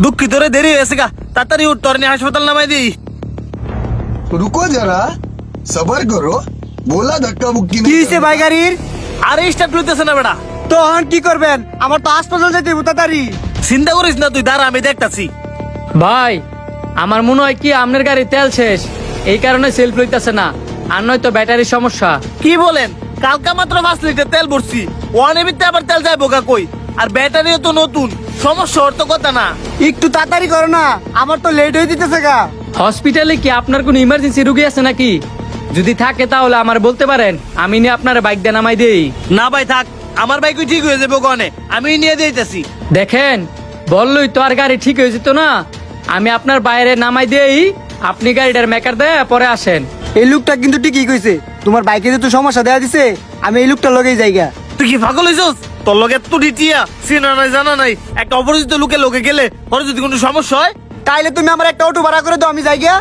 দুঃখিত রে, দেরি হয়েছে গা, তাড়াতাড়ি উঠ, তোর নিয়ে হাসপাতাল নামাই দিই। रुको जरा सबर करो बोला धक्का मुक्की কি नहीं হয়েছে करना। ভাই গাড়ির? আরে স্টার্ট লইতেছে না বেটা। তো এখন কি করবেন? আমার তো হাসপাতাল যেতে হবে তাড়াতাড়ি। চিন্তা করিস না তুই, দাঁড়া আমি দেখতাছি। ভাই আমার মনে হয় কি আপনার গাড়ির তেল শেষ, এই কারণে সেলফ লইতেছে না, আর নয়তো ব্যাটারির সমস্যা। কি বলেন? কালকা মাত্র 5 লিটার তেল ভরছি, ওয়ান এবিতে আবার তেল যায় বোকা কই? আর ব্যাটারিও তো নতুন, সমস্যা ওর তো কথা না। একটু তাড়াতাড়ি করো না, আমার তো লেট হয়ে দিতেছে গা। হসপিটালে কি আপনার কোনো ইমার্জেন্সি রুগী আছে নাকি? যদি থাকে তাহলে আমার বলতে পারেন, আমি নিয়ে আপনার বাইক দিয়ে নামাই দেই। না ভাই থাক, আমার বাইকই ঠিক হয়ে যাবে ওখানে, আমি নিয়ে দিতেছি। দেখেন বললই তো আর গাড়ি ঠিক হয়ে যেত না, আমি আপনার বাইরে নামাই দেই, আপনি গাড়িটার মেকার দেয় পরে আসেন। এই লোকটা কিন্তু ঠিকই কইছে, তোমার বাইকে যে তো সমস্যা দেয়া দিছে, আমি এই লোকটার লগেই যাইগা। তুই কি পাগল হইছস? তোর লগে তো ডিটিয়া চিনা নাই জানা নাই, একটা অপরিচিত লোকে লোকে গেলে পরে যদি কোনো সমস্যা হয়। তাইলে তুমি আমার একটা অটো ভাড়া করে দাও, আমি যাইগা।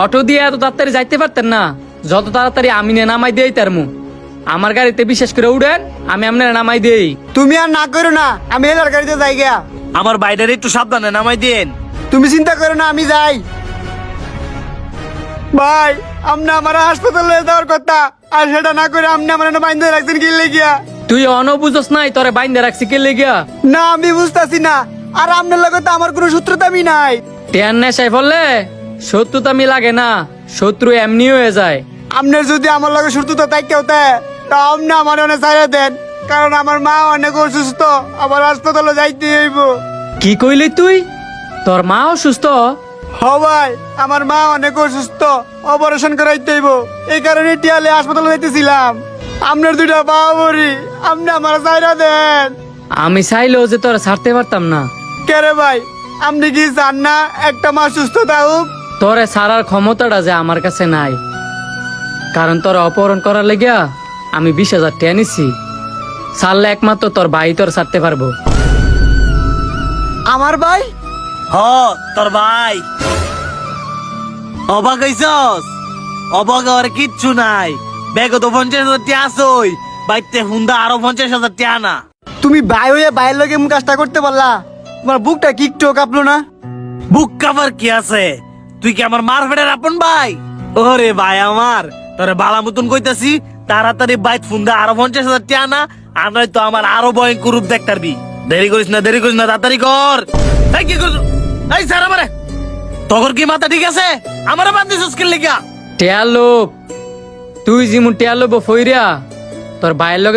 অটো দিয়ে এত তাড়াতাড়ি যাইতে পারতেন না, যত তাড়াতাড়ি আমি নিয়ে নামাই দেই তার মু। আমার গাড়িতে বিশেষ করে উঠেন, আমি আপনার নামাই দেই। তুমি আর না করো না, আমি এলার গাড়িতে যাইগা। আমার বাইরে একটু সাবধানে নামাই দেন। তুমি চিন্তা করো না, আমি যাই। ভাই আমনে আমার হাসপাতালে যাওয়ার কথা, আর সেটা না করে আমনে আমার বাইন্ধে রাখছেন কি লেগিয়া? তুই অনবুঝস নাই তোরে বাইন্দে রাখছি কে লেগিয়া? না আমি বুঝতাছি না, আর আপনার লগে তো আমার কোনো সূত্রতামি নাই। টেয়ার নেশায় বললে শত্রুতামি লাগে না, শত্রু এমনি হয়ে যায়। আপনার যদি আমার লগে সূত্রতা থাকতে হতে, তা আপনি আমার অনেক ছাড়া দেন, কারণ আমার মা অনেক অসুস্থ, আমার হাসপাতালে যাইতে হইব। কি কইলি তুই? তোর মা অসুস্থ? হ ভাই, আমার মা অনেক অসুস্থ, অপারেশন করাইতে হইব, এই কারণে টিয়ালে হাসপাতালে যাইতেছিলাম। আপনার দুইটা পা ভরি, আপনি আমার ছাড়া দেন। আমি চাইলেও যে তোরা ছাড়তে পারতাম না। কেরে ভাই, আপনি কি চান না একটা মা সুস্থ থাকুক? তোরে ছাড়ার ক্ষমতাটা যে আমার কাছে নাই, কারণ তোরা অপহরণ করার লেগিয়া আমি 20,000 টাকা নিছি। ছাড়লে একমাত্র তোর ভাই তোর ছাড়তে পারবো। আমার ভাই? হ তোর ভাই। অবাক হইছস? অবাক হওয়ার কিচ্ছু নাই, ব্যাগ তো 50,000 টাকা আসই, বাইতে হুন্দা আরো 50,000 টাকা না। তুমি ভাই হয়ে ভাইয়ের লগে এমন কাজটা করতে পারলা? তোমার বুকটা কি একটু কাঁপলো না? বুক কাভার কি আছে? তুই কি আমার মারফেটের আপন ভাই? ওরে ভাই আমার, তোরে বালা মতন কইতাছি, তাড়াতাড়ি বাইত ফুন্দা আরো 50,000 টাকা না, আর নয়তো আমার আরো ভয়ঙ্কর রূপ দেখতে পারবি। দেরি করিস না, দেরি করিস না, তাড়াতাড়ি কর। এই কি করছ? এই স্যার আমারে, তোর কি মাথা ঠিক আছে? আমারে বাদ দিছস কি লিগা? টেয়ার লোভ, তুই যেমন টেয়ার লোভ ফইরা তোর ভাইয়ের লগে